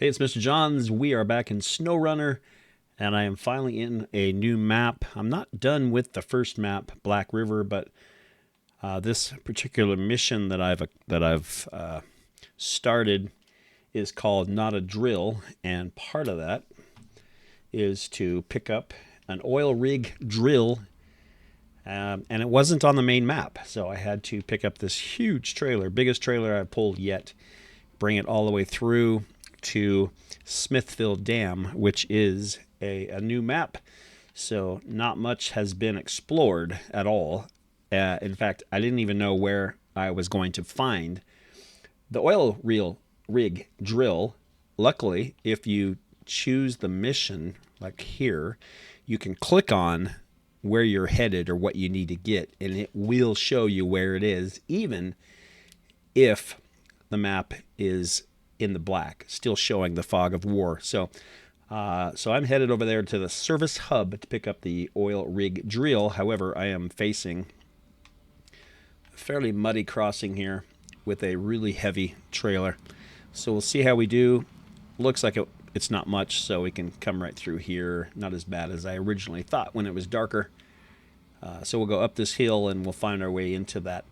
Hey, it's Mr. Johns. We are back in Snowrunner, and I am finally in a new map. I'm not done with the first map, Black River, but this particular mission that I've started is called Not a Drill, and part of that is to pick up an oil rig drill, and it wasn't on the main map, so I had to pick up this huge trailer, biggest trailer I've pulled yet, bring it all the way through to Smithville Dam, which is a new map. So not much has been explored at all. In fact, I didn't even know where I was going to find the oil reel rig drill. Luckily, if you choose the mission, like here, you can click on where you're headed or what you need to get, and it will show you where it is, even if the map is in the black, still showing the fog of war. So I'm headed over there to the service hub to pick up the oil rig drill. However, I am facing a fairly muddy crossing here with a really heavy trailer. So we'll see how we do. Looks like it's not much, so we can come right through here. Not as bad as I originally thought when it was darker. So we'll go up this hill and we'll find our way into that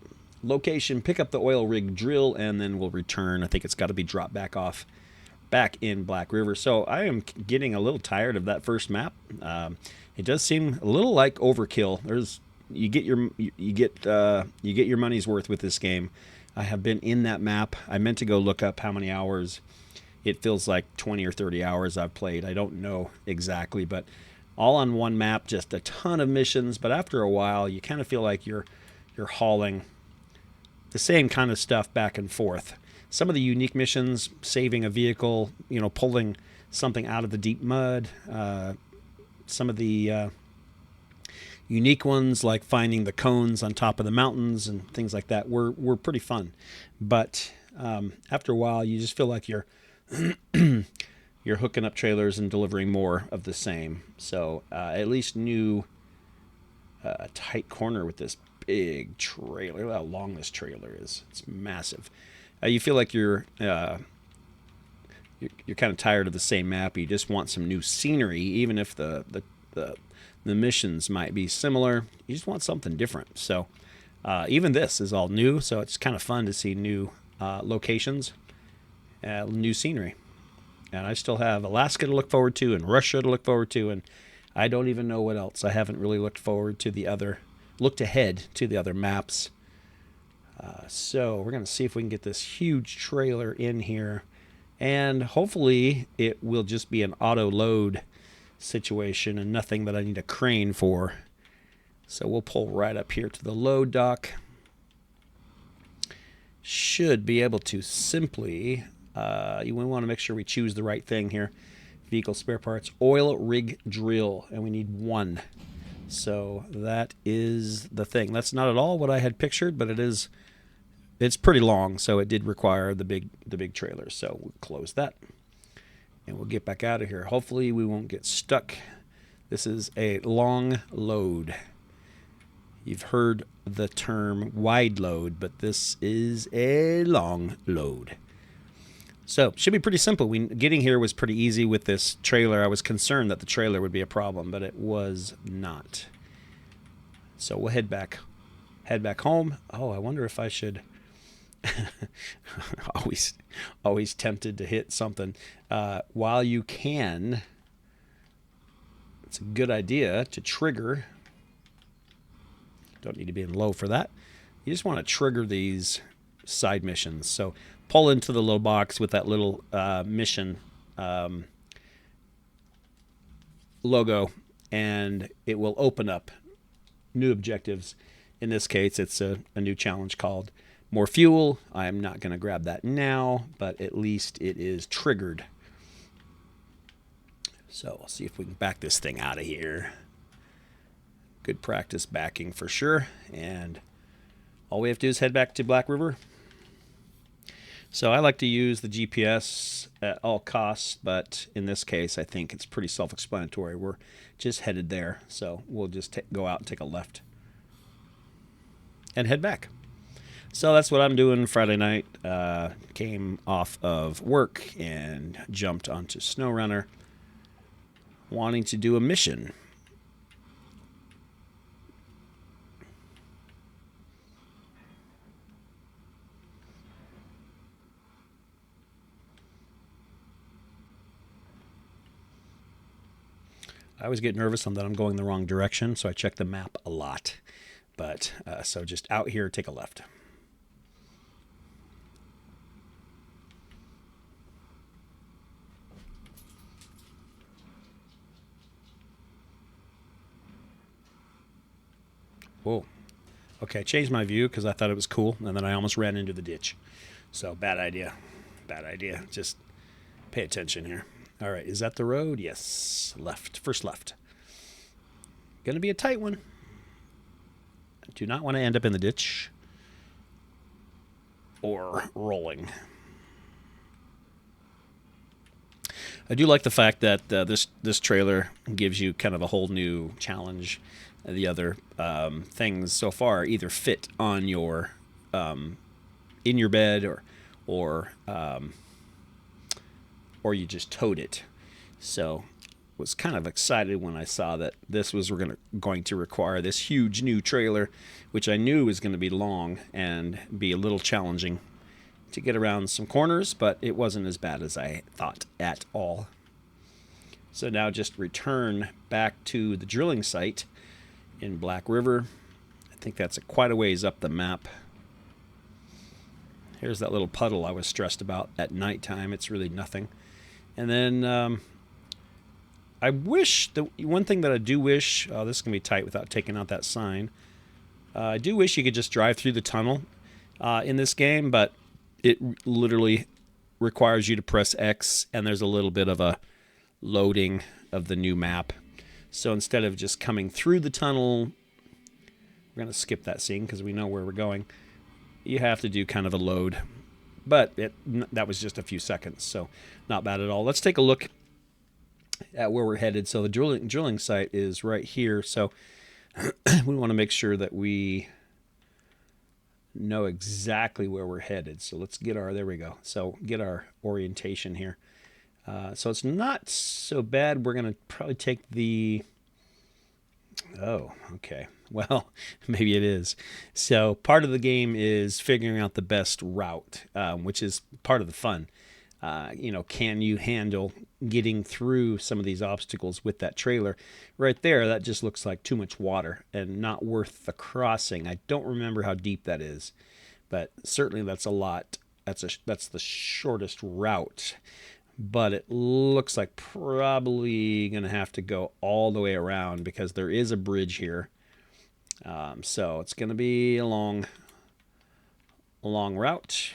location, pick up the oil rig drill, and then we'll return. I think it's got to be dropped back in Black River. So I am getting a little tired of that first map. It does seem a little like overkill. You get your money's worth with this game. I have been in that map. I meant to go look up how many hours. It feels like 20 or 30 hours I've played. I don't know exactly, but all on one map, just a ton of missions. But after a while, you kind of feel like you're hauling the same kind of stuff back and forth. Some of the unique missions, saving a vehicle, pulling something out of the deep mud. Some of the unique ones, like finding the cones on top of the mountains and things like that, were pretty fun. But after a while, you just feel like you're you're hooking up trailers and delivering more of the same. So at least new tight corner with this big trailer. Look how long this trailer is. It's massive. You feel like you're kind of tired of the same map. You just want some new scenery, even if the missions might be similar. You just want something different. So even this is all new, so it's kind of fun to see new locations, new scenery. And I still have Alaska to look forward to and Russia to look forward to, and I don't even know what else. I haven't really looked ahead to the other maps. So we're going to see if we can get this huge trailer in here, and hopefully it will just be an auto load situation and nothing that I need a crane for. So we'll pull right up here to the load dock. Should be able to simply, we want to make sure we choose the right thing here. Vehicle spare parts, oil rig drill, and we need one. So that is the thing. That's not at all what I had pictured, but it's pretty long, so it did require the big trailer. So we'll close that, and we'll get back out of here. Hopefully we won't get stuck. This is a long load. You've heard the term wide load, but this is a long load. So should be pretty simple. Getting here was pretty easy with this trailer. I was concerned that the trailer would be a problem, but it was not. So we'll head back home. Oh, I wonder if I should. always tempted to hit something while you can. It's a good idea to trigger. Don't need to be in low for that. You just want to trigger these side missions. So pull into the little box with that little mission logo, and it will open up new objectives. In this case, it's a new challenge called More Fuel. I am not going to grab that now, but at least it is triggered. So we'll see if we can back this thing out of here. Good practice backing for sure. And all we have to do is head back to Black River. So I like to use the GPS at all costs, but in this case, I think it's pretty self-explanatory. We're just headed there, so we'll just go out and take a left and head back. So that's what I'm doing Friday night. Came off of work and jumped onto Snowrunner, wanting to do a mission. I always get nervous on that I'm going the wrong direction, so I check the map a lot. But so just out here, take a left. Whoa. Okay, I changed my view because I thought it was cool, and then I almost ran into the ditch. So bad idea. Bad idea. Just pay attention here. All right, is that the road? Yes. Left. First left. Going to be a tight one. I do not want to end up in the ditch or rolling. I do like the fact that this trailer gives you kind of a whole new challenge. The other things so far either fit on your in your bed or you just towed it. So was kind of excited when I saw that this was going to require this huge new trailer, which I knew was going to be long and be a little challenging to get around some corners, but it wasn't as bad as I thought at all. So now just return back to the drilling site in Black River. I think that's quite a ways up the map. Here's that little puddle I was stressed about at nighttime. It's really nothing. And then I wish, the one thing that I do wish, oh, this is going to be tight without taking out that sign. I do wish you could just drive through the tunnel in this game, but it literally requires you to press X, and there's a little bit of a loading of the new map. So instead of just coming through the tunnel, we're going to skip that scene because we know where we're going. You have to do kind of a load, but that was just a few seconds, so not bad at all. Let's take a look at where we're headed. So the drilling site is right here, so we want to make sure that we know exactly where we're headed. So let's get our, there we go. So get our orientation here. So it's not so bad. We're going to probably take the, oh, okay. Well, maybe it is. So part of the game is figuring out the best route, which is part of the fun. Can you handle getting through some of these obstacles with that trailer? Right there, that just looks like too much water and not worth the crossing. I don't remember how deep that is, but certainly that's a lot. That's the shortest route, but it looks like probably going to have to go all the way around because there is a bridge here. So it's going to be a long route.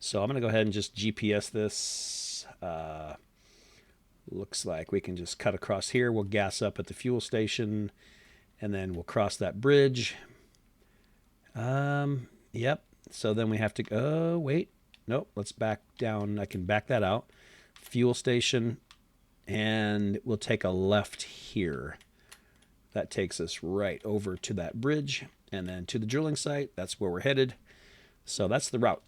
So I'm going to go ahead and just GPS this. Looks like we can just cut across here. We'll gas up at the fuel station, and then we'll cross that bridge. Yep. So then we have to, oh, wait. Nope, let's back down. I can back that out. Fuel station, and we'll take a left here. That takes us right over to that bridge and then to the drilling site. That's where we're headed. So that's the route.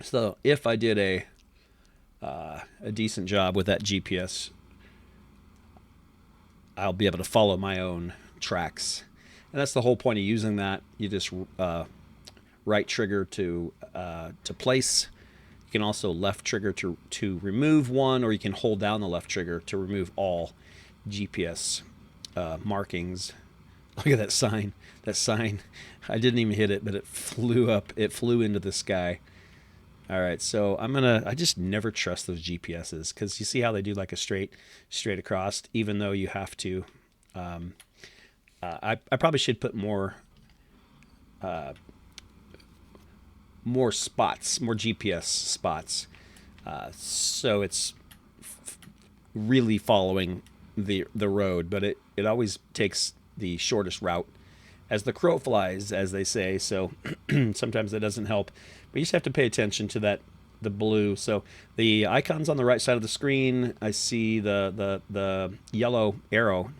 So if I did a decent job with that GPS, I'll be able to follow my own tracks. And that's the whole point of using that. You just right trigger to place. You can also left trigger to remove one, or you can hold down the left trigger to remove all GPS markings. Look at that sign. That sign, I didn't even hit it, but it flew up. It flew into the sky. All right, so I just never trust those GPSs because you see how they do like a straight across, even though you have to. I probably should put more spots, more GPS spots, so it's really following the road, but it always takes the shortest route as the crow flies, as they say. So sometimes that doesn't help, but you just have to pay attention to the blue. So the icons on the right side of the screen, I see the yellow arrow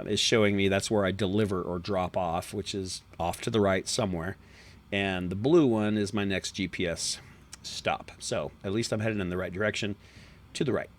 is showing me that's where I deliver or drop off, which is off to the right somewhere. And the blue one is my next GPS stop. So at least I'm headed in the right direction, to the right.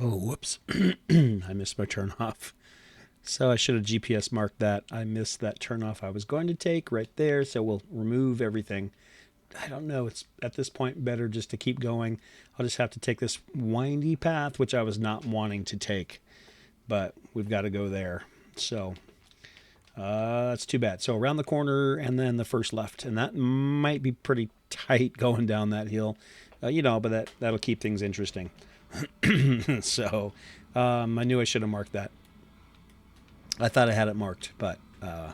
Oh, whoops. I missed my turn off. So I should have GPS marked that. I missed that turn off I was going to take right there. So we'll remove everything. I don't know. It's at this point better just to keep going. I'll just have to take this windy path, which I was not wanting to take. But we've got to go there. So that's too bad. So around the corner and then the first left. And that might be pretty tight going down that hill. But that'll keep things interesting. So I knew I should have marked that. I thought I had it marked, but I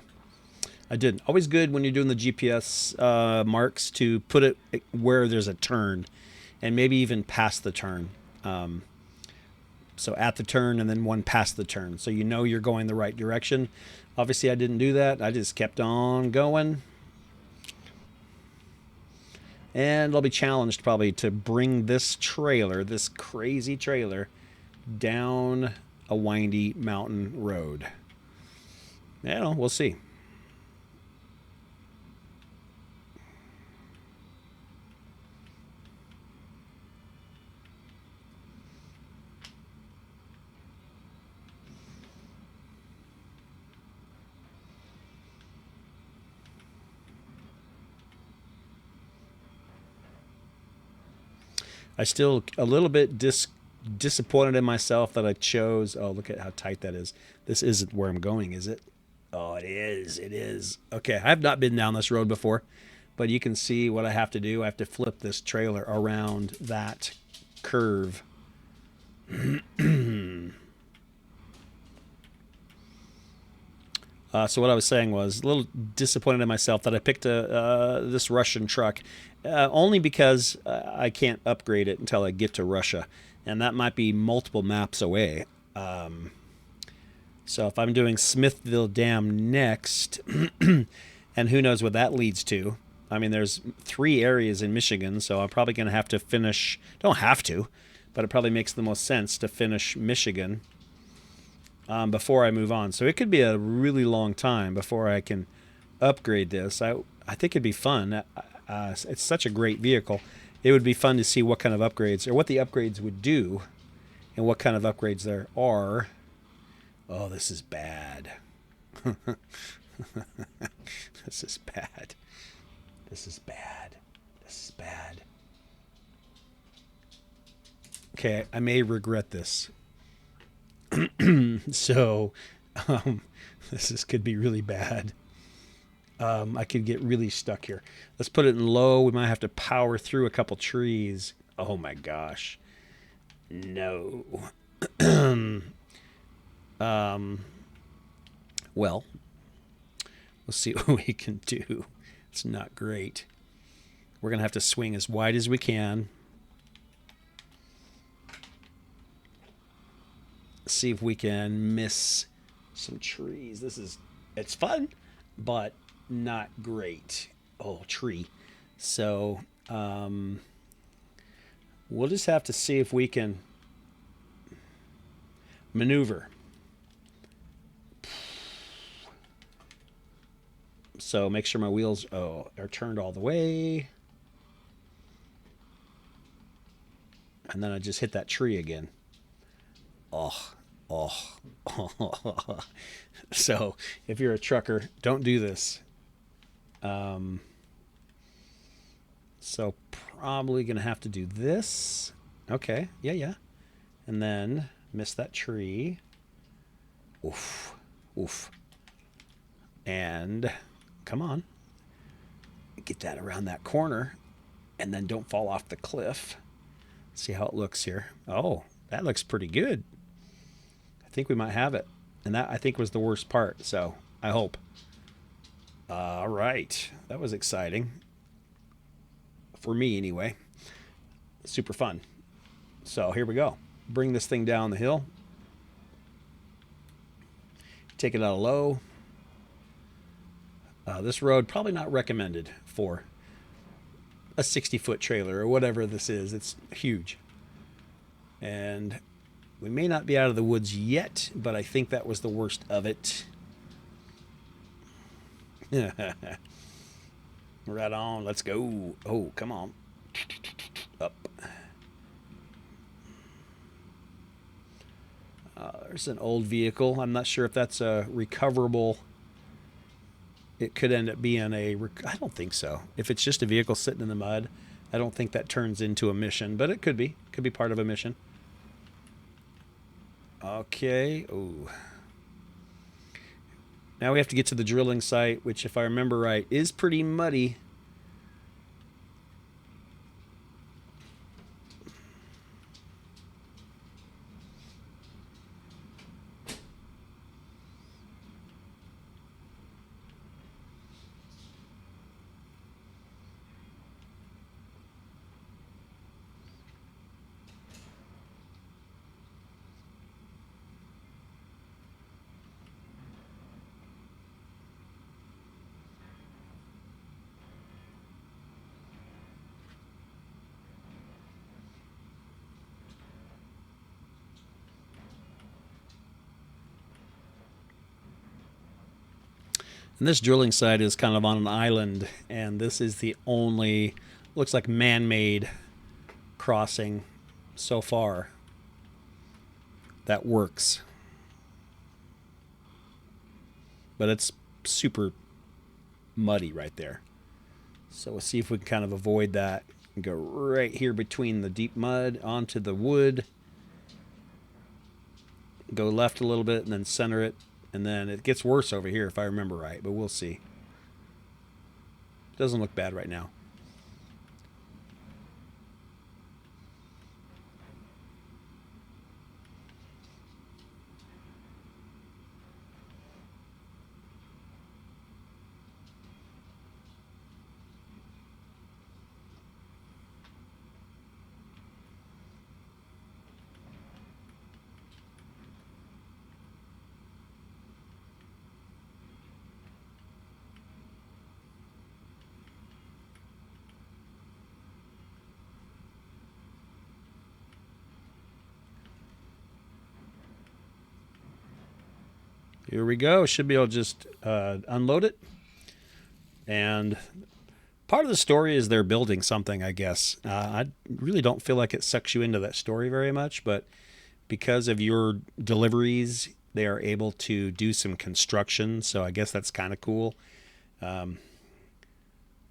didn't. Always good when you're doing the GPS marks to put it where there's a turn and maybe even past the turn. So at the turn and then one past the turn. So you know you're going the right direction. Obviously, I didn't do that. I just kept on going. And I'll be challenged probably to bring this trailer, this crazy trailer, down a windy mountain road. We'll see. I still a little bit disappointed in myself that I chose. Oh, look at how tight that is. This isn't where I'm going, is it? Oh, it is. It is. Okay, I've not been down this road before, but you can see what I have to do. I have to flip this trailer around that curve. So what I was saying was a little disappointed in myself that I picked this Russian truck, only because I can't upgrade it until I get to Russia, and that might be multiple maps away. So if I'm doing Smithville Dam next, and who knows what that leads to. I mean, there's 3 areas in Michigan, so I'm probably going to have to finish. Don't have to, but it probably makes the most sense to finish Michigan before I move on. So it could be a really long time before I can upgrade this. I think it'd be fun. It's such a great vehicle. It would be fun to see what kind of upgrades or what the upgrades would do and what kind of upgrades there are. Oh, this is bad. This is bad. This is bad. This is bad. Okay, I may regret this. So, this could be really bad. I could get really stuck here. Let's put it in low. We might have to power through a couple trees. Oh my gosh. No. Well, let's see what we can do. It's not great. We're going to have to swing as wide as we can. See if we can miss some trees. It's fun, but not great. Oh, tree. So, we'll just have to see if we can maneuver. So make sure my wheels are turned all the way. And then I just hit that tree again. Oh. So if you're a trucker, don't do this. So probably going to have to do this. Okay. Yeah. And then miss that tree. Oof. And come on. Get that around that corner. And then don't fall off the cliff. See how it looks here. Oh, that looks pretty good. I think we might have it. And that, I think, was the worst part. So I hope. All right. That was exciting. For me, anyway. Super fun. So here we go. Bring this thing down the hill. Take it out of low. This road probably not recommended for a 60-foot trailer or whatever this is. It's huge. And we may not be out of the woods yet, but I think that was the worst of it. Right on. Let's go. Oh, come on. Up. There's an old vehicle. I'm not sure if that's a recoverable. It could end up being I don't think so. If it's just a vehicle sitting in the mud, I don't think that turns into a mission, but it could be. Could be part of a mission. Okay. Ooh. Now we have to get to the drilling site, which, if I remember right, is pretty muddy. And this drilling site is kind of on an island, and this is the only, looks like, man-made crossing so far that works. But it's super muddy right there. So we'll see if we can kind of avoid that and go right here between the deep mud onto the wood. Go left a little bit and then center it. And then it gets worse over here if I remember right, but we'll see. Doesn't look bad right now. Here we go. Should be able to just unload it. And part of the story is they're building something, I guess. I really don't feel like it sucks you into that story very much, but because of your deliveries, they are able to do some construction. So I guess that's kind of cool.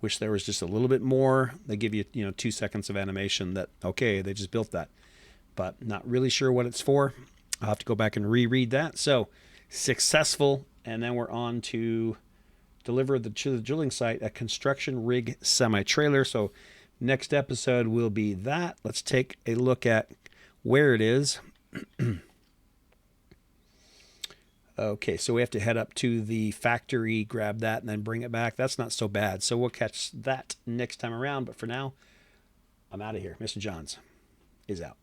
Wish there was just a little bit more. They give you, 2 seconds of animation that, okay, they just built that. But not really sure what it's for. I'll have to go back and reread that. So successful, and then we're on to deliver to the drilling site a construction rig semi-trailer. So next episode will be that. Let's take a look at where it is. Okay, so we have to head up to the factory, grab that, and then bring it back. That's not so bad. So we'll catch that next time around. But for now, I'm out of here. Mr. Johns is out.